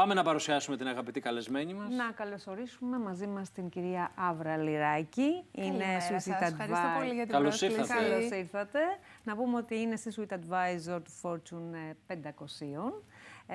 Πάμε να παρουσιάσουμε την αγαπητή καλεσμένη μας. Να καλωσορίσουμε μαζί μας την κυρία Αύρα Λυράκη. Είναι Suicide Advisor. Ευχαριστώ πολύ για την Καλώς πρόσκληση. ήρθατε. Καλώς ήρθατε. Να πούμε ότι είναι Suicide Advisor του Fortune 500.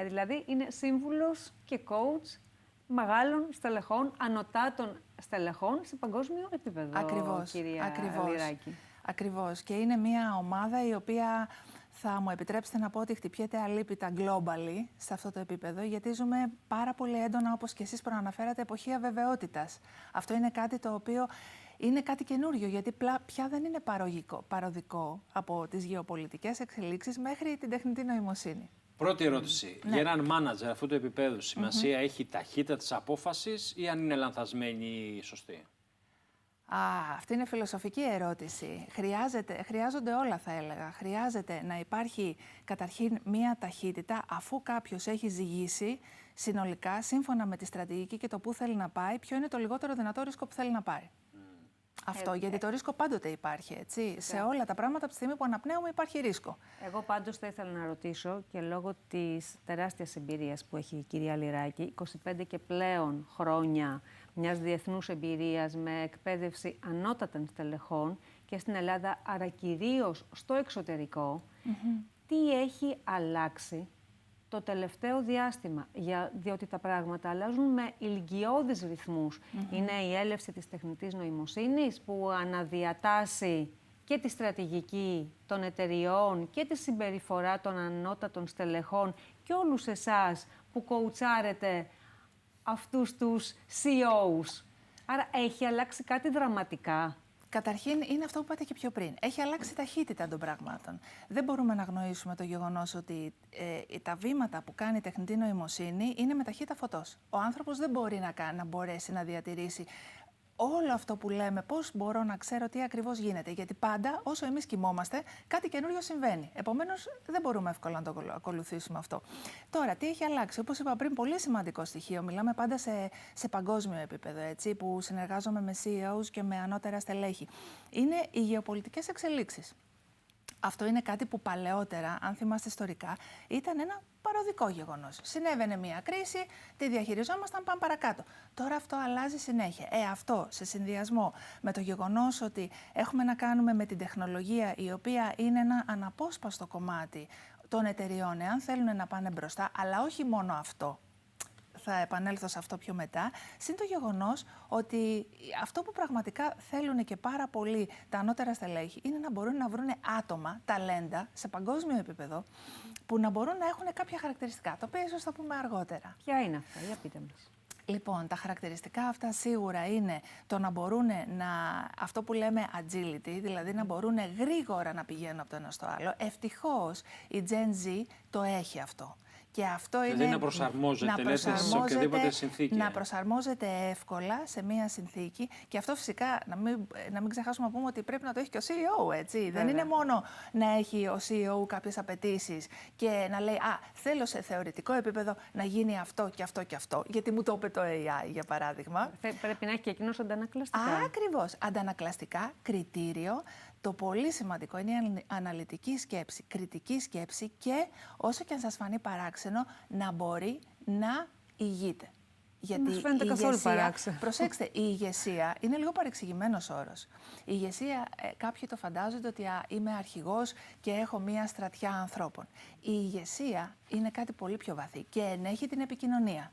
Δηλαδή είναι σύμβουλος και coach μεγάλων στελεχών, ανωτάτων στελεχών σε παγκόσμιο επίπεδο. Ακριβώς, κυρία Λυράκη. Ακριβώς. Και είναι μια ομάδα η οποία θα μου επιτρέψετε να πω ότι χτυπιέται αλίπητα globally σε αυτό το επίπεδο, γιατί ζούμε πάρα πολύ έντονα, όπως και εσείς προαναφέρατε, εποχή αβεβαιότητας. Αυτό είναι κάτι το οποίο είναι κάτι καινούριο, γιατί πια δεν είναι παροδικό από τις γεωπολιτικές εξελίξεις μέχρι την τεχνητή νοημοσύνη. Πρώτη ερώτηση. Για έναν μάνατζερ αυτού του επίπεδου, σημασία έχει η ταχύτητα της απόφασης ή αν είναι λανθασμένη ή σωστή? Αυτή είναι φιλοσοφική ερώτηση. Χρειάζονται όλα, θα έλεγα. Χρειάζεται να υπάρχει καταρχήν μία ταχύτητα, αφού κάποιος έχει ζυγίσει συνολικά, σύμφωνα με τη στρατηγική και το πού θέλει να πάει, ποιο είναι το λιγότερο δυνατό ρίσκο που θέλει να πάρει. Αυτό, γιατί το ρίσκο πάντοτε υπάρχει, έτσι. Σε όλα τα πράγματα, από τη στιγμή που αναπνέουμε, υπάρχει ρίσκο. Εγώ πάντως θα ήθελα να ρωτήσω, και λόγω της τεράστιας εμπειρίας που έχει η κυρία Λυράκη, 25 και πλέον χρόνια μιας διεθνούς εμπειρίας με εκπαίδευση ανώτατων στελεχών και στην Ελλάδα, άρα κυρίως στο εξωτερικό, τι έχει αλλάξει το τελευταίο διάστημα, διότι τα πράγματα αλλάζουν με ηλικιώδεις ρυθμούς. Είναι η έλευση της τεχνητής νοημοσύνης που αναδιατάσσει και τη στρατηγική των εταιριών και τη συμπεριφορά των ανώτατων στελεχών και όλους εσάς που κοουτσάρετε αυτούς τους CEOs. Άρα έχει αλλάξει κάτι δραματικά. Καταρχήν, είναι αυτό που είπατε και πιο πριν. Έχει αλλάξει η ταχύτητα των πραγμάτων. Δεν μπορούμε να αγνοήσουμε το γεγονός ότι τα βήματα που κάνει η τεχνητή νοημοσύνη είναι με ταχύτητα φωτός. Ο άνθρωπος δεν μπορεί να μπορέσει να διατηρήσει όλο αυτό που λέμε, πώς μπορώ να ξέρω τι ακριβώς γίνεται. Γιατί πάντα, όσο εμείς κοιμόμαστε, κάτι καινούριο συμβαίνει. Επομένως, δεν μπορούμε εύκολα να το ακολουθήσουμε αυτό. Τώρα, τι έχει αλλάξει? Όπως είπα πριν, πολύ σημαντικό στοιχείο. Μιλάμε πάντα σε παγκόσμιο επίπεδο, έτσι, που συνεργάζομαι με CEOs και με ανώτερα στελέχη. Είναι οι γεωπολιτικές εξελίξεις. Αυτό είναι κάτι που παλαιότερα, αν θυμάστε ιστορικά, ήταν ένα παροδικό γεγονός. Συνέβαινε μια κρίση, τη διαχειριζόμασταν, πάμε παρακάτω. Τώρα αυτό αλλάζει συνέχεια. Αυτό σε συνδυασμό με το γεγονός ότι έχουμε να κάνουμε με την τεχνολογία, η οποία είναι ένα αναπόσπαστο κομμάτι των εταιριών, εάν θέλουν να πάνε μπροστά, αλλά όχι μόνο αυτό. Θα επανέλθω σε αυτό πιο μετά, συν το γεγονός ότι αυτό που πραγματικά θέλουν και πάρα πολύ τα ανώτερα στελέχη είναι να μπορούν να βρουν άτομα, ταλέντα, σε παγκόσμιο επίπεδο, που να μπορούν να έχουν κάποια χαρακτηριστικά, τα οποία ίσως θα πούμε αργότερα. Ποια είναι αυτά, για πείτε μας. Λοιπόν, τα χαρακτηριστικά αυτά σίγουρα είναι το να μπορούν αυτό που λέμε agility, δηλαδή να μπορούν γρήγορα να πηγαίνουν από το ένα στο άλλο. Ευτυχώς η Gen Z το έχει αυτό. Και αυτό δηλαδή είναι να προσαρμόζεται, σε οποιαδήποτε συνθήκη. Να προσαρμόζεται εύκολα σε μία συνθήκη. Και αυτό φυσικά να μην ξεχάσουμε να πούμε ότι πρέπει να το έχει και ο CEO, έτσι. Βέβαια. Δεν είναι μόνο να έχει ο CEO κάποιες απαιτήσεις και να λέει θέλω σε θεωρητικό επίπεδο να γίνει αυτό και αυτό και αυτό, γιατί μου το είπε το AI, για παράδειγμα. Πρέπει να έχει και εκείνος αντανακλαστικά. Ακριβώς. Αντανακλαστικά, κριτήριο. Το πολύ σημαντικό είναι η αναλυτική σκέψη, κριτική σκέψη και, όσο και αν σας φανεί παράξενο, να μπορεί να ηγείται. Γιατί η ηγεσία, προσέξτε, η ηγεσία είναι λίγο παρεξηγημένος όρος. Η ηγεσία, κάποιοι το φαντάζονται ότι είμαι αρχηγός και έχω μία στρατιά ανθρώπων. Η ηγεσία είναι κάτι πολύ πιο βαθύ και ενέχει την επικοινωνία.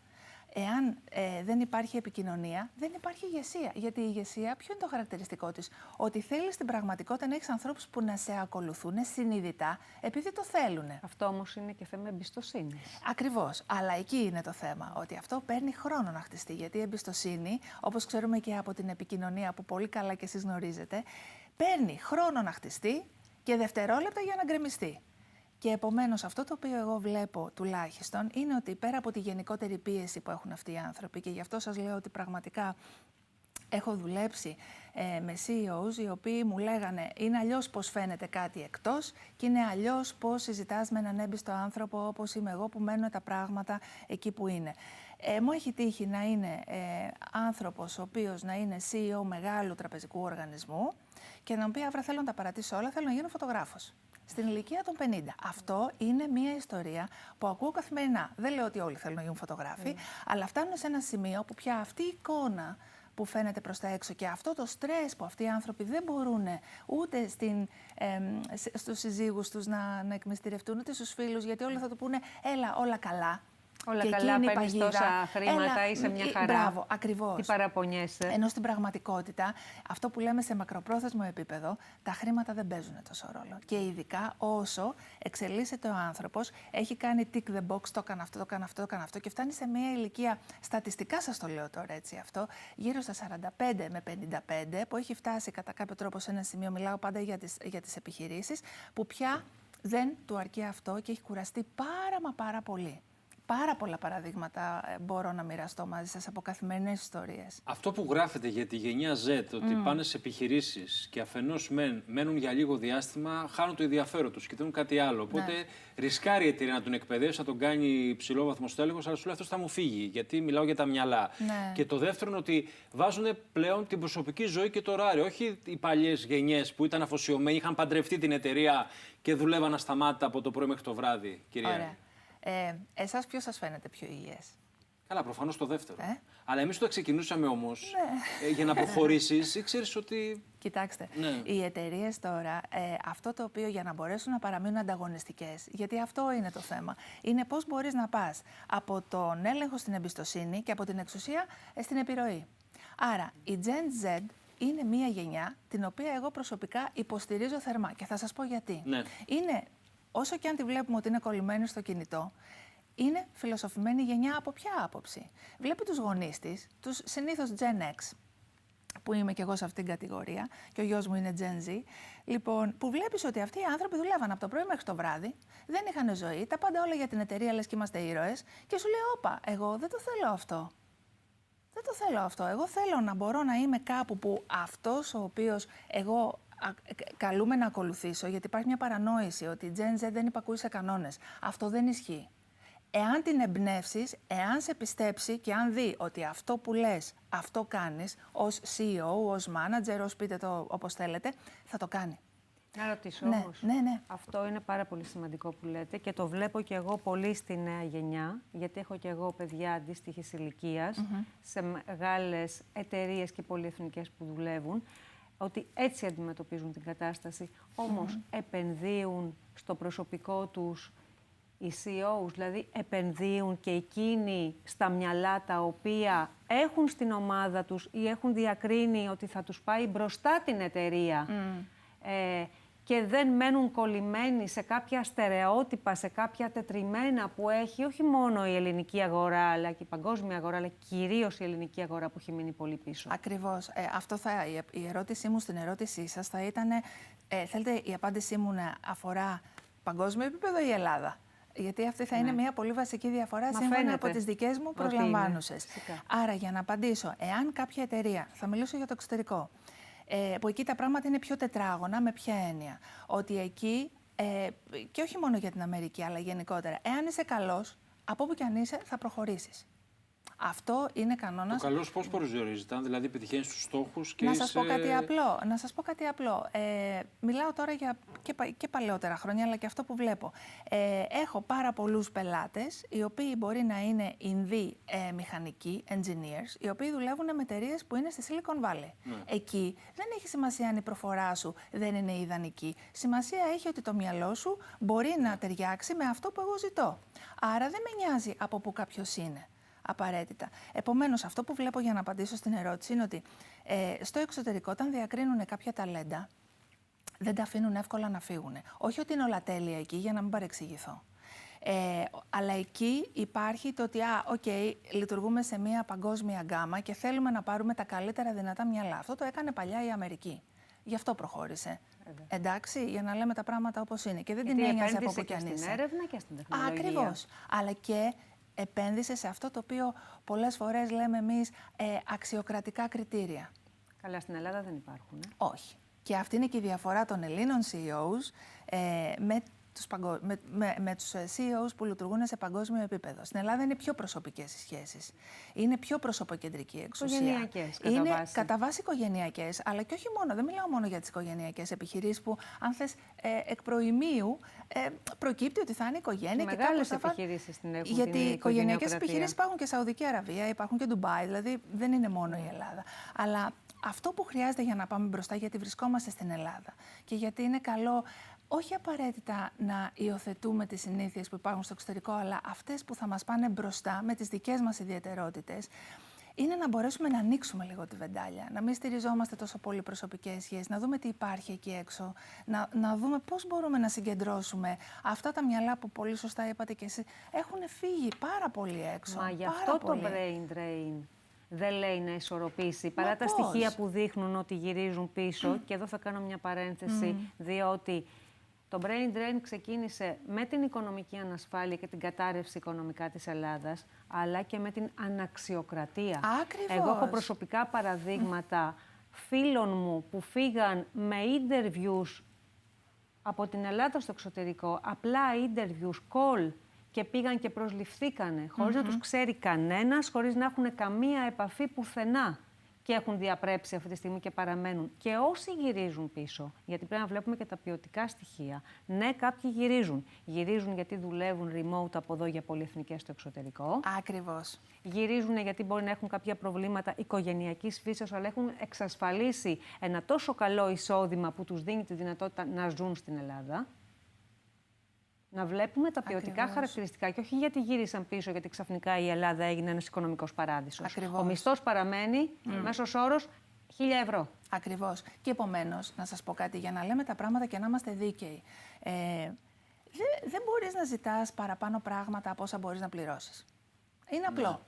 Εάν δεν υπάρχει επικοινωνία, δεν υπάρχει ηγεσία. Γιατί η ηγεσία, ποιο είναι το χαρακτηριστικό της? Ότι θέλει στην πραγματικότητα να έχεις ανθρώπους που να σε ακολουθούν συνειδητά, επειδή το θέλουν. Αυτό όμως είναι και θέμα εμπιστοσύνης. Ακριβώς. Αλλά εκεί είναι το θέμα. Ότι αυτό παίρνει χρόνο να χτιστεί. Γιατί η εμπιστοσύνη, όπως ξέρουμε και από την επικοινωνία που πολύ καλά και εσείς γνωρίζετε, παίρνει χρόνο να χτιστεί και δευτερόλεπτα για να γκρεμιστεί. Και επομένως αυτό το οποίο εγώ βλέπω τουλάχιστον είναι ότι πέρα από τη γενικότερη πίεση που έχουν αυτοί οι άνθρωποι, και γι' αυτό σας λέω ότι πραγματικά έχω δουλέψει με CEOs οι οποίοι μου λέγανε είναι αλλιώς πως φαίνεται κάτι εκτός και είναι αλλιώς πως συζητάς με έναν έμπιστο άνθρωπο όπως είμαι εγώ που μένουν τα πράγματα εκεί που είναι. Μου έχει τύχει να είναι άνθρωπος ο οποίος να είναι CEO μεγάλου τραπεζικού οργανισμού και να μου πει Αύρα θέλω να τα παρατήσω όλα, θέλω να γίνω φωτογράφος. στην ηλικία των 50. Αυτό είναι μια ιστορία που ακούω καθημερινά. Δεν λέω ότι όλοι θέλουν να γίνουν φωτογράφοι, αλλά φτάνουν σε ένα σημείο που πια αυτή η εικόνα που φαίνεται προς τα έξω και αυτό το στρες που αυτοί οι άνθρωποι δεν μπορούν ούτε στους συζύγους τους να εκμυστηρευτούν, ούτε στους φίλους, γιατί όλοι θα του πούνε «έλα, όλα καλά». Όλα και καλά, παίρνεις τόσα χρήματα, είσαι μια χαρά. Μπράβο, ακριβώς. Τι παραπονιέσαι. Ενώ στην πραγματικότητα, αυτό που λέμε σε μακροπρόθεσμο επίπεδο, τα χρήματα δεν παίζουν τόσο ρόλο. Και ειδικά όσο εξελίσσεται ο άνθρωπος, έχει κάνει tick the box, το έκανε αυτό, το έκανε αυτό, το έκανε αυτό, και φτάνει σε μια ηλικία, στατιστικά σας το λέω τώρα έτσι αυτό, γύρω στα 45 με 55, που έχει φτάσει κατά κάποιο τρόπο σε ένα σημείο, μιλάω πάντα για τις επιχειρήσεις, που πια δεν του αρκεί αυτό και έχει κουραστεί πάρα πολύ. Πάρα πολλά παραδείγματα μπορώ να μοιραστώ μαζί σας από καθημερινές ιστορίες. Αυτό που γράφετε για τη γενιά Z, ότι πάνε σε επιχειρήσεις και αφενός μένουν για λίγο διάστημα, χάνουν το ενδιαφέρον τους και θέλουν κάτι άλλο. Οπότε ρισκάρει η εταιρεία να τον εκπαιδεύσει, να τον κάνει υψηλόβαθμο στέλεχος, αλλά σου λέει αυτός θα μου φύγει, γιατί μιλάω για τα μυαλά. Ναι. Και το δεύτερο είναι ότι βάζουν πλέον την προσωπική ζωή και το ωράριο. Όχι οι παλιές γενιές που ήταν αφοσιωμένοι, είχαν παντρευτεί την εταιρεία και δουλεύαν ασταμάτητα από το πρωί μέχρι το βράδυ, κυρία. Ωραία. Εσάς ποιος σας φαίνεται πιο υγιές? Καλά, προφανώς το δεύτερο. Αλλά εμείς όταν ξεκινούσαμε όμως, για να προχωρήσεις, ήξερες ότι... Κοιτάξτε, οι εταιρείες τώρα, αυτό το οποίο για να μπορέσουν να παραμείνουν ανταγωνιστικές, γιατί αυτό είναι το θέμα, είναι πώς μπορείς να πας από τον έλεγχο στην εμπιστοσύνη και από την εξουσία στην επιρροή. Άρα, η Gen Z είναι μία γενιά την οποία εγώ προσωπικά υποστηρίζω θερμά και θα σας πω γιατί. Ναι. Είναι, όσο και αν τη βλέπουμε ότι είναι κολλημένη στο κινητό, είναι φιλοσοφημένη γενιά από ποια άποψη? Βλέπει τους γονείς της, τους συνήθως Gen X, που είμαι και εγώ σε αυτήν την κατηγορία, και ο γιος μου είναι Gen Z, λοιπόν, που βλέπεις ότι αυτοί οι άνθρωποι δουλεύαν από το πρωί μέχρι το βράδυ, δεν είχαν ζωή, τα πάντα όλα για την εταιρεία, λες και είμαστε ήρωες, και σου λέει, όπα, εγώ δεν το θέλω αυτό. Δεν το θέλω αυτό. Εγώ θέλω να μπορώ να είμαι κάπου που αυτός ο οποίος εγώ καλούμε να ακολουθήσω, γιατί υπάρχει μια παρανόηση ότι η Gen Z δεν υπακούει σε κανόνες. Αυτό δεν ισχύει. Εάν την εμπνεύσεις, εάν σε πιστέψει και αν δει ότι αυτό που λες, αυτό κάνεις, ως CEO, ως manager, ως πείτε το όπως θέλετε, θα το κάνει. Να ρωτήσω όμως. Ναι. Αυτό είναι πάρα πολύ σημαντικό που λέτε και το βλέπω και εγώ πολύ στη νέα γενιά, γιατί έχω και εγώ παιδιά αντίστοιχης ηλικίας σε μεγάλες εταιρείες και πολυεθνικές που δουλεύουν, ότι έτσι αντιμετωπίζουν την κατάσταση. Όμως επενδύουν στο προσωπικό τους οι CEOs, δηλαδή επενδύουν και εκείνοι στα μυαλά τα οποία έχουν στην ομάδα τους ή έχουν διακρίνει ότι θα τους πάει μπροστά την εταιρεία και δεν μένουν κολλημένοι σε κάποια στερεότυπα, σε κάποια τετριμένα που έχει όχι μόνο η ελληνική αγορά, αλλά και η παγκόσμια αγορά, αλλά κυρίως η ελληνική αγορά που έχει μείνει πολύ πίσω. Ακριβώς. Η ερώτησή μου στην ερώτησή σας θα ήταν, θέλετε η απάντησή μου να αφορά παγκόσμιο επίπεδο ή Ελλάδα? Γιατί αυτή θα είναι μια πολύ βασική διαφορά σύμφωνα από τις δικές μου προσλαμβάνουσες. Άρα, για να απαντήσω, εάν κάποια εταιρεία, θα μιλήσω για το εξωτερικό, που εκεί τα πράγματα είναι πιο τετράγωνα, με ποια έννοια? Ότι εκεί, και όχι μόνο για την Αμερική, αλλά γενικότερα, εάν είσαι καλός, από όπου κι αν είσαι, θα προχωρήσεις. Αυτό είναι κανόνας. Το καλός πώς προσδιορίζεται, αν δηλαδή πετυχαίνεις τους στόχους και Να σας πω κάτι απλό. Μιλάω τώρα για και παλαιότερα χρόνια, αλλά και αυτό που βλέπω. Έχω πάρα πολλούς πελάτες, οι οποίοι μπορεί να είναι Ινδοί μηχανικοί, engineers, οι οποίοι δουλεύουν με εταιρείες που είναι στη Silicon Valley. Εκεί δεν έχει σημασία αν η προφορά σου δεν είναι ιδανική. Σημασία έχει ότι το μυαλό σου μπορεί να ταιριάξει με αυτό που εγώ ζητώ. Άρα δεν με νοιάζει από πού κάποιος είναι. Απαραίτητα. Επομένως, αυτό που βλέπω για να απαντήσω στην ερώτηση είναι ότι στο εξωτερικό, όταν διακρίνουν κάποια ταλέντα, δεν τα αφήνουν εύκολα να φύγουν. Όχι ότι είναι όλα τέλεια εκεί, για να μην παρεξηγηθώ. Αλλά εκεί υπάρχει το ότι, λειτουργούμε σε μια παγκόσμια γκάμα και θέλουμε να πάρουμε τα καλύτερα δυνατά μυαλά. Αυτό το έκανε παλιά η Αμερική. Γι' αυτό προχώρησε. Εντάξει, για να λέμε τα πράγματα όπως είναι. Και δεν την ένοιαζε από όπου κι αν είσαι. Στην έρευνα και στην τεχνολογία. Ακριβώς. Αλλά και επένδυσε σε αυτό το οποίο πολλές φορές λέμε εμείς αξιοκρατικά κριτήρια. Καλά, στην Ελλάδα δεν υπάρχουν. Όχι. Και αυτή είναι και η διαφορά των Ελλήνων CEOs με με τους CEOs που λειτουργούν σε παγκόσμιο επίπεδο. Στην Ελλάδα είναι πιο προσωπικές οι σχέσεις. Είναι πιο προσωποκεντρική εξουσία. Οικογενειακές, Είναι κατά βάση οικογενειακές, αλλά και όχι μόνο. Δεν μιλάω μόνο για τις οικογενειακές επιχειρήσεις που, αν θες, εκ προημίου προκύπτει ότι θα είναι οικογένεια. Και μεγάλες επιχειρήσεις την έχουν. Γιατί οι οικογενειακές επιχειρήσεις υπάρχουν και Σαουδική Αραβία, υπάρχουν και Ντουμπάι, δηλαδή δεν είναι μόνο η Ελλάδα. Αλλά αυτό που χρειάζεται για να πάμε μπροστά, γιατί βρισκόμαστε στην Ελλάδα και γιατί είναι καλό όχι απαραίτητα να υιοθετούμε τις συνήθειες που υπάρχουν στο εξωτερικό, αλλά αυτές που θα μας πάνε μπροστά με τις δικές μας ιδιαιτερότητες, είναι να μπορέσουμε να ανοίξουμε λίγο τη βεντάλια, να μην στηριζόμαστε τόσο πολύ προσωπικές σχέσεις, να δούμε τι υπάρχει εκεί έξω, να δούμε πώς μπορούμε να συγκεντρώσουμε αυτά τα μυαλά που πολύ σωστά είπατε και εσείς, έχουν φύγει πάρα πολύ έξω. Μα γι' αυτό το brain drain δεν λέει να ισορροπήσει, παρά τα στοιχεία που δείχνουν ότι γυρίζουν πίσω. Και εδώ θα κάνω μια παρένθεση, διότι το brain drain ξεκίνησε με την οικονομική ανασφάλεια και την κατάρρευση οικονομικά της Ελλάδας, αλλά και με την αναξιοκρατία. Ακριβώς. Εγώ έχω προσωπικά παραδείγματα φίλων μου που φύγαν με interviews από την Ελλάδα στο εξωτερικό, απλά interviews, call, και πήγαν και προσληφθήκανε, χωρίς να τους ξέρει κανένας, χωρίς να έχουν καμία επαφή πουθενά. Και έχουν διαπρέψει αυτή τη στιγμή και παραμένουν. Και όσοι γυρίζουν πίσω, γιατί πρέπει να βλέπουμε και τα ποιοτικά στοιχεία. Ναι, κάποιοι γυρίζουν. Γυρίζουν γιατί δουλεύουν remote από εδώ για πολυεθνικές στο εξωτερικό. Ακριβώς. Γυρίζουν γιατί μπορεί να έχουν κάποια προβλήματα οικογενειακής φύσεως, αλλά έχουν εξασφαλίσει ένα τόσο καλό εισόδημα που τους δίνει τη δυνατότητα να ζουν στην Ελλάδα. Να βλέπουμε τα ποιοτικά χαρακτηριστικά και όχι γιατί γύρισαν πίσω, γιατί ξαφνικά η Ελλάδα έγινε ένας οικονομικός παράδεισος. Ακριβώς. Ο μισθός παραμένει, μέσος όρος 1.000 ευρώ. Ακριβώς. Και επομένως, να σας πω κάτι, για να λέμε τα πράγματα και να είμαστε δίκαιοι. Δεν μπορείς να ζητάς παραπάνω πράγματα από όσα μπορείς να πληρώσεις. Είναι απλό.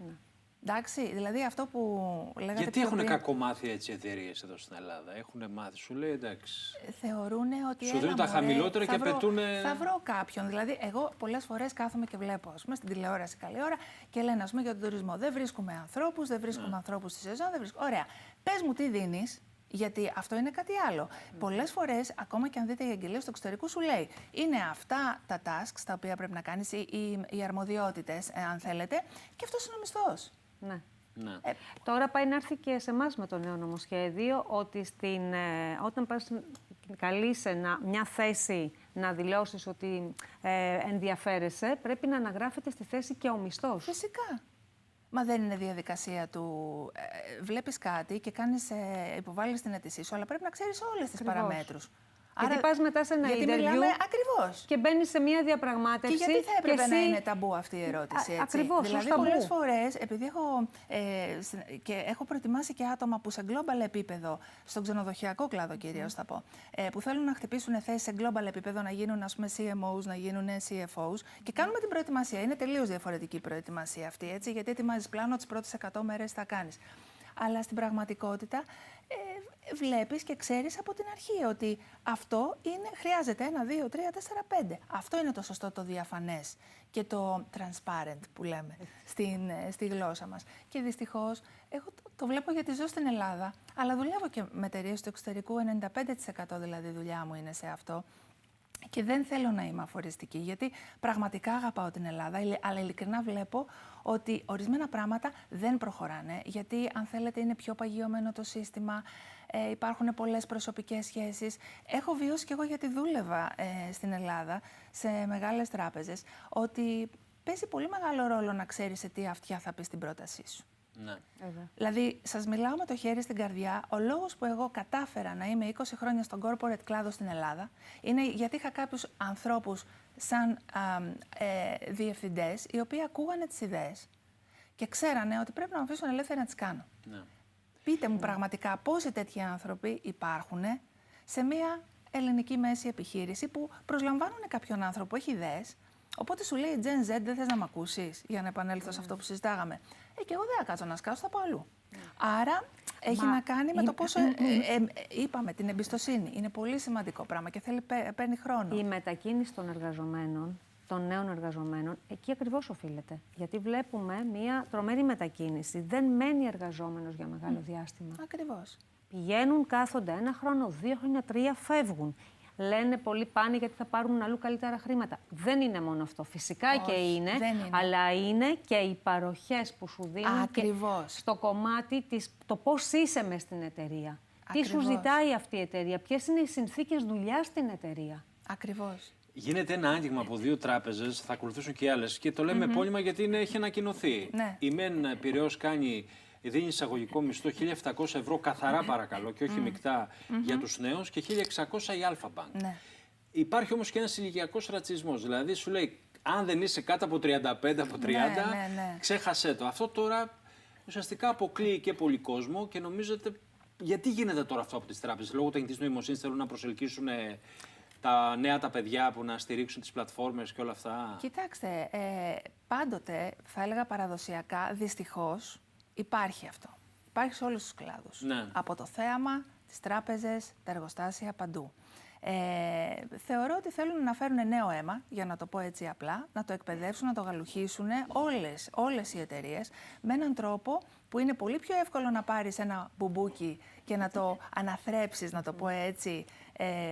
Εντάξει, δηλαδή αυτό που λέγατε. Γιατί έχουν κακομάθει έτσι οι εταιρείες εδώ στην Ελλάδα? Έχουν μάθει, σου λέει εντάξει. Θεωρούν ότι. Σου δίνουν τα χαμηλότερα και πετούν. Θα βρω κάποιον. Δηλαδή, εγώ πολλές φορές κάθομαι και βλέπω, ας πούμε, στην τηλεόραση καλή ώρα και λένε, ας πούμε, για τον τουρισμό. Δεν βρίσκουμε ανθρώπους, δεν βρίσκουμε ανθρώπους στη σεζόν. Ωραία. Πες μου τι δίνεις. Γιατί αυτό είναι κάτι άλλο. Πολλές φορές, ακόμα και αν δείτε οι εγγελίες του εξωτερικού, σου λέει είναι αυτά τα tasks τα οποία πρέπει να κάνεις, οι αρμοδιότητες, αν θέλετε, και αυτός είναι ο μισθός. Ναι. Ναι. Τώρα πάει να έρθει και σε εμάς με το νέο νομοσχέδιο ότι όταν πας καλείσαι μια θέση να δηλώσεις ότι ενδιαφέρεσαι, πρέπει να αναγράφεται στη θέση και ο μισθός. Φυσικά. Μα δεν είναι διαδικασία του. Βλέπεις κάτι και υποβάλλεις την αίτησή σου, αλλά πρέπει να ξέρεις όλες τις παραμέτρους. Γιατί πας μετά σε ένα interview και μπαίνεις σε μια διαπραγμάτευση. Και γιατί θα έπρεπε να είναι ταμπού αυτή η ερώτηση, έτσι? Ακριβώς, δηλαδή, πολλές φορές, επειδή έχω προετοιμάσει και άτομα που σε global επίπεδο, στον ξενοδοχειακό κλάδο κυρίως θα πω, που θέλουν να χτυπήσουν θέσεις σε global επίπεδο, να γίνουν, ας πούμε, CMOs, να γίνουν CFOs, και κάνουμε την προετοιμασία. Είναι τελείως διαφορετική η προετοιμασία αυτή, έτσι, γιατί ετοιμάζεις πλάνο, τις πρώτες 100 μέρες θα κάνεις. Αλλά στην πραγματικότητα βλέπεις και ξέρεις από την αρχή ότι αυτό χρειάζεται 1, 2, 3, 4, 5. Αυτό είναι το σωστό, το διαφανές και το transparent που λέμε στη γλώσσα μας. Και δυστυχώς, εγώ το βλέπω γιατί ζω στην Ελλάδα, αλλά δουλεύω και με εταιρείες του εξωτερικού, 95% δηλαδή δουλειά μου είναι σε αυτό. Και δεν θέλω να είμαι αφοριστική, γιατί πραγματικά αγαπάω την Ελλάδα, αλλά ειλικρινά βλέπω ότι ορισμένα πράγματα δεν προχωράνε, γιατί αν θέλετε είναι πιο παγιωμένο το σύστημα, υπάρχουν πολλές προσωπικές σχέσεις. Έχω βιώσει κι εγώ, γιατί δούλευα στην Ελλάδα σε μεγάλες τράπεζες, ότι παίζει πολύ μεγάλο ρόλο να ξέρεις σε τι αυτιά θα πεις την πρότασή σου. Ναι. Δηλαδή, σας μιλάω με το χέρι στην καρδιά. Ο λόγος που εγώ κατάφερα να είμαι 20 χρόνια στον corporate κλάδο στην Ελλάδα είναι γιατί είχα κάποιους ανθρώπους σαν διευθυντές, οι οποίοι ακούγανε τις ιδέες και ξέρανε ότι πρέπει να με αφήσουν ελεύθερη να τις κάνω. Ναι. Πείτε μου πραγματικά πόσοι τέτοιοι άνθρωποι υπάρχουν σε μια ελληνική μέση επιχείρηση που προσλαμβάνουν κάποιον άνθρωπο που έχει ιδέες. Οπότε σου λέει Gen Z, δεν θες να μ' ακούσεις, για να επανέλθω σε αυτό που συζητάγαμε. Και εγώ δεν θα κάτσω να σκάσω, θα πάω αλλού. Άρα έχει να κάνει με το πόσο είπαμε, την εμπιστοσύνη. Είναι πολύ σημαντικό πράγμα και παίρνει χρόνο. Η μετακίνηση των εργαζομένων, των νέων εργαζομένων, εκεί ακριβώς οφείλεται. Γιατί βλέπουμε μια τρομερή μετακίνηση. Δεν μένει εργαζόμενος για μεγάλο διάστημα. Ακριβώς. Πηγαίνουν, κάθονται 1 χρόνο, 2 χρόνια, 3, φεύγουν. Λένε πολλοί πάνε γιατί θα πάρουν αλλού καλύτερα χρήματα. Δεν είναι μόνο αυτό. Φυσικά Όχι, και είναι, δεν είναι. αλλά είναι και οι παροχές που σου δίνουν Ακριβώς. και στο κομμάτι το πώς είσαι μες στην εταιρεία. Τι σου Ακριβώς. ζητάει αυτή η εταιρεία, ποιες είναι οι συνθήκες δουλειάς στην εταιρεία. Ακριβώς. Γίνεται ένα άγγιγμα από 2 τράπεζες, θα ακολουθήσουν και άλλες. Και το λέμε επώνυμα γιατί έχει ανακοινωθεί. Ναι. Η ΜΕΝ Πειραιώς δίνει εισαγωγικό μισθό 1.700 ευρώ καθαρά, παρακαλώ, και όχι μεικτά για τους νέους, και 1.600 η Αλφα-Μπανκ. Ναι. Υπάρχει όμως και ένας ηλικιακός ρατσισμός. Δηλαδή σου λέει, αν δεν είσαι κάτω από 35, από 30, ναι. ξέχασέ το. Αυτό τώρα ουσιαστικά αποκλείει και πολύ κόσμο και νομίζετε. Γιατί γίνεται τώρα αυτό από τις τράπεζες? Λόγω τεχνητής νοημοσύνης θέλουν να προσελκύσουν τα νέα τα παιδιά που να στηρίξουν τις πλατφόρμες και όλα αυτά. Κοιτάξτε, πάντοτε, θα έλεγα παραδοσιακά, δυστυχώς, υπάρχει αυτό. Υπάρχει σε όλους τους κλάδους. Ναι. Από το θέαμα, τις τράπεζες, τα εργοστάσια, παντού. Θεωρώ ότι θέλουν να φέρουν νέο αίμα, για να το πω έτσι απλά, να το εκπαιδεύσουν, να το γαλουχίσουν όλες οι εταιρείες με έναν τρόπο που είναι πολύ πιο εύκολο να πάρεις ένα μπουμπούκι και να το αναθρέψεις, να το πω έτσι,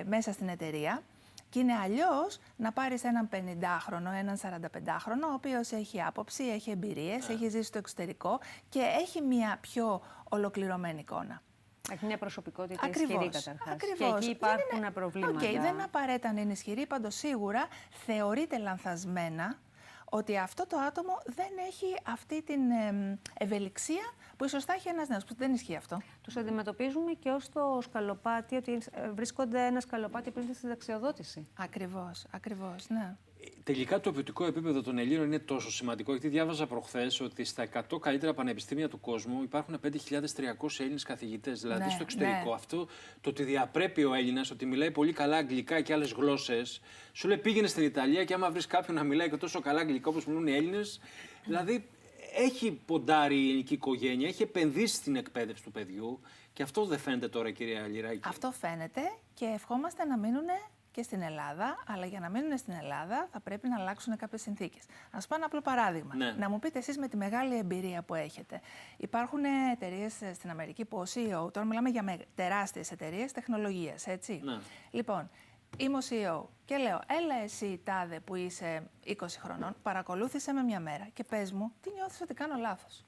μέσα στην εταιρεία. Και είναι αλλιώς να πάρεις έναν 50χρονο, έναν 45χρονο, ο οποίος έχει άποψη, έχει εμπειρίες, έχει ζήσει στο εξωτερικό και έχει μια πιο ολοκληρωμένη εικόνα. Έχει μια προσωπικότητα ισχυρή καταρχάς. Ακριβώς. Και εκεί υπάρχουν προβλήματα. Δεν είναι απαραίτητα να είναι ισχυρή, πάντως σίγουρα θεωρείται λανθασμένα ότι αυτό το άτομο δεν έχει αυτή την ευελιξία που ίσως θα έχει ένας νέος, που δεν ισχύει αυτό. Τους αντιμετωπίζουμε και ως το σκαλοπάτι, ότι βρίσκονται ένα σκαλοπάτι πριν τη συνταξιοδότηση. Ακριβώς, ναι. Τελικά το ποιοτικό επίπεδο των Ελλήνων είναι τόσο σημαντικό, γιατί διάβαζα προχθές ότι στα 100 καλύτερα πανεπιστήμια του κόσμου υπάρχουν 5.300 Έλληνες καθηγητές. Δηλαδή στο εξωτερικό. Ναι. Αυτό το ότι διαπρέπει ο Έλληνας, ότι μιλάει πολύ καλά αγγλικά και άλλες γλώσσες, σου λέει πήγαινε στην Ιταλία και άμα βρεις κάποιον να μιλάει και τόσο καλά αγγλικά όπως μιλούν οι Έλληνες, δηλαδή έχει ποντάρει η ελληνική οικογένεια, έχει επενδύσει στην εκπαίδευση του παιδιού και αυτό δεν φαίνεται τώρα, κυρία Λιράκη? Αυτό φαίνεται και ευχόμαστε να μείνουν και στην Ελλάδα, αλλά για να μείνουν στην Ελλάδα θα πρέπει να αλλάξουν κάποιες συνθήκες. Να σας πω ένα απλό παράδειγμα. Ναι. Να μου πείτε εσείς με τη μεγάλη εμπειρία που έχετε. Υπάρχουν εταιρείες στην Αμερική που ο CEO, τώρα μιλάμε για τεράστιες εταιρείες τεχνολογίας, έτσι. Ναι. Λοιπόν, είμαι ο CEO και λέω, έλα εσύ τάδε που είσαι 20 χρονών, παρακολούθησε με μια μέρα και πες μου τι νιώθεις ότι κάνω λάθος.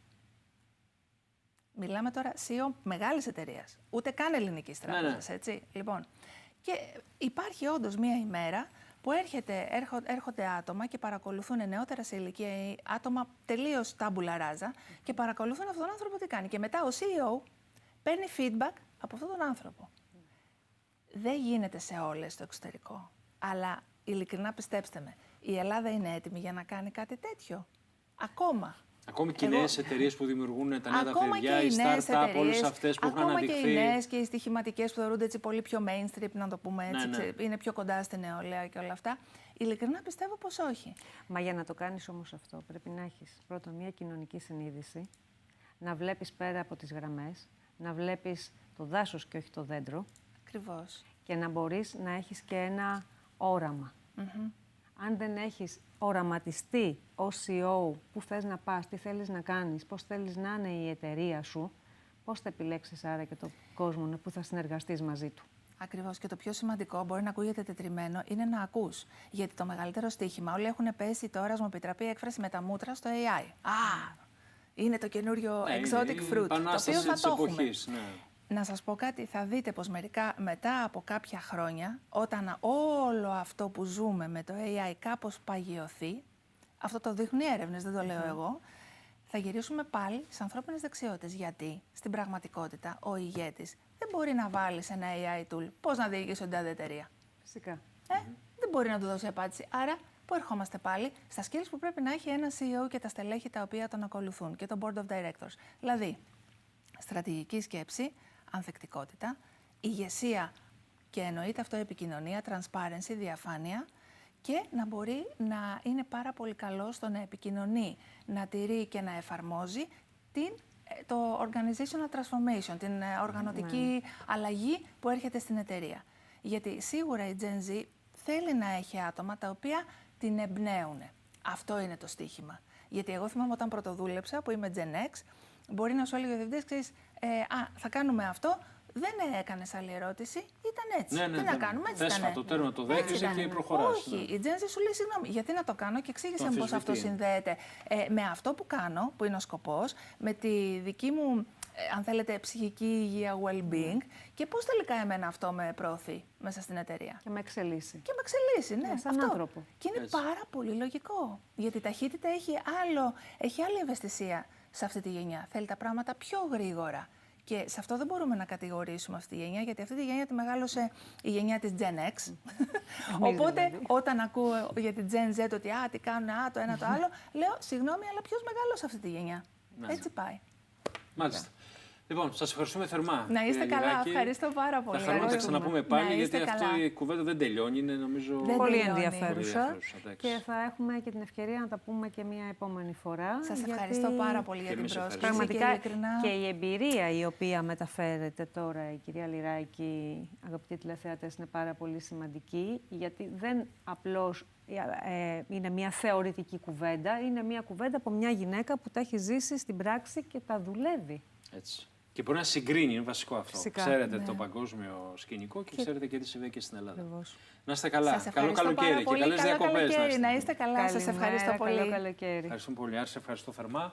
Μιλάμε τώρα CEO μεγάλης εταιρείας, ούτε καν ελληνικής τράπεζας, έτσι. Λοιπόν, και υπάρχει όντως μία ημέρα που έρχονται άτομα και παρακολουθούν νεότερα σε ηλικία ή άτομα τελείως τάμπουλα ράζα και παρακολουθούν αυτόν τον άνθρωπο τι κάνει. Και μετά ο CEO παίρνει feedback από αυτόν τον άνθρωπο. Δεν γίνεται σε όλες στο εξωτερικό. Αλλά ειλικρινά πιστέψτε με, η Ελλάδα είναι έτοιμη για να κάνει κάτι τέτοιο. Ακόμα. Ακόμη και οι νέες εταιρείες που δημιουργούν τα νέα τα παιδιά, οι οι startup, όλες αυτές που έχουν αναδειχθεί. Ακόμα και οι νέες και οι στοιχηματικές που θεωρούνται έτσι πολύ πιο mainstream, να το πούμε έτσι, Ναι. είναι πιο κοντά στην νεολαία και όλα αυτά. Ειλικρινά πιστεύω πως όχι. Μα για να το κάνεις όμως αυτό, πρέπει να έχεις πρώτον μια κοινωνική συνείδηση, να βλέπεις πέρα από τις γραμμές, να βλέπεις το δάσος και όχι το δέντρο. Ακριβώς. Και να μπορείς να έχεις και ένα όραμα. Αν δεν έχεις οραματιστεί ως CEO που θες να πας, τι θέλεις να κάνεις, πώς θέλεις να είναι η εταιρεία σου, πώς θα επιλέξεις άρα και τον κόσμο που θα συνεργαστείς μαζί του. Ακριβώς. Και το πιο σημαντικό, μπορεί να ακούγεται τετριμένο, είναι να ακούς. Γιατί το μεγαλύτερο στοίχημα, όλοι έχουν πέσει τώρα, μου επιτραπεί η έκφραση με τα μούτρα στο AI. Είναι το καινούριο exotic fruit, το οποίο θα το έχουμε. Ναι. Να σας πω κάτι, θα δείτε πως μετά από κάποια χρόνια, όταν όλο αυτό που ζούμε με το AI κάπως παγιωθεί, αυτό το δείχνουν οι έρευνες, δεν το λέω εγώ, θα γυρίσουμε πάλι στις ανθρώπινες δεξιότητες. Γιατί στην πραγματικότητα ο ηγέτης δεν μπορεί να βάλει σε ένα AI tool πώς να διοικήσει την τάδε εταιρεία. Φυσικά. Δεν μπορεί να του δώσει απάντηση. Άρα, πού ερχόμαστε πάλι? Στα skills που πρέπει να έχει ένα CEO και τα στελέχη τα οποία τον ακολουθούν και το board of directors. Δηλαδή, στρατηγική σκέψη, ανθεκτικότητα, ηγεσία και εννοείται αυτό επικοινωνία, transparency, διαφάνεια και να μπορεί να είναι πάρα πολύ καλό στο να επικοινωνεί, να τηρεί και να εφαρμόζει το organizational transformation, την οργανωτική αλλαγή που έρχεται στην εταιρεία. Γιατί σίγουρα η Gen Z θέλει να έχει άτομα τα οποία την εμπνέουν. Αυτό είναι το στοίχημα. Γιατί εγώ θυμάμαι όταν πρωτοδούλεψα, που είμαι Gen X, μπορεί να σου έλεγε ο διευθυντής, ξέρεις, θα κάνουμε αυτό, δεν έκανες άλλη ερώτηση, ήταν έτσι. Ναι, ναι, Τι να κάνουμε, έτσι θες ήταν. φατοτέρμα, το δέχεσαι και προχωράς. Όχι, Ναι. η Τζένζη σου λέει συγγνώμη, γιατί να το κάνω και εξήγησε μου πώς αυτό αμφισβητεί. συνδέεται με αυτό που κάνω, που είναι ο σκοπός, με τη δική μου, αν θέλετε, ψυχική υγεία, well-being και πώς τελικά εμένα αυτό με προωθεί μέσα στην εταιρεία. Και με εξελίσσει. Και με εξελίσσει, ναι, Σαν αυτό. άνθρωπο. Και είναι Έτσι. πάρα πολύ λογικό. Γιατί η ταχύτητα έχει άλλη ευαισθησία σε αυτή τη γενιά. Θέλει τα πράγματα πιο γρήγορα. Και σε αυτό δεν μπορούμε να κατηγορήσουμε αυτή τη γενιά, γιατί αυτή τη γενιά τη μεγάλωσε η γενιά της Gen X. Οπότε, δηλαδή. όταν ακούω για την Gen Z ότι τι κάνουν, το ένα το άλλο, λέω συγγνώμη, αλλά ποιος μεγάλωσε αυτή τη γενιά. Ναι. Έτσι πάει. Μάλιστα. Λοιπόν, σας ευχαριστούμε θερμά. Να είστε κύριε καλά, Λυράκη. ευχαριστώ πάρα πολύ. Θα χαρούμε να τα ξαναπούμε Να πάλι, είστε γιατί καλά. αυτή η κουβέντα δεν τελειώνει. Είναι νομίζω. Δεν Πολύ τελειώνει. ενδιαφέρουσα. Πολύ ενδιαφέρουσα, εντάξει. Και θα έχουμε και την ευκαιρία να τα πούμε και μια επόμενη φορά. Σας γιατί ευχαριστώ πάρα πολύ για Και την εμείς πρόσκληση. Πραγματικά και ειλικρινά... και η εμπειρία η οποία μεταφέρεται τώρα η κυρία Λυράκη, αγαπητοί τηλεθεατές, είναι πάρα πολύ σημαντική, γιατί δεν απλώς είναι μια θεωρητική κουβέντα, είναι μια κουβέντα από μια γυναίκα που τα έχει ζήσει στην πράξη και τα δουλεύει. Έτσι. Και μπορεί να συγκρίνει, είναι βασικό αυτό. Φυσικά, Ξέρετε ναι. το παγκόσμιο σκηνικό και ξέρετε και τι συμβαίνει και στην Ελλάδα. Ακριβώς. Να είστε καλά. Σας Καλό ευχαριστώ πάρα καλοκαίρι και πολύ. καλές Καλό διακοπές. καλοκαίρι. Να είστε καλά. Σας Καλημέρα, ευχαριστώ πολύ. Καλό καλοκαίρι. Ευχαριστούμε πολύ. Άρη, σε ευχαριστώ θερμά.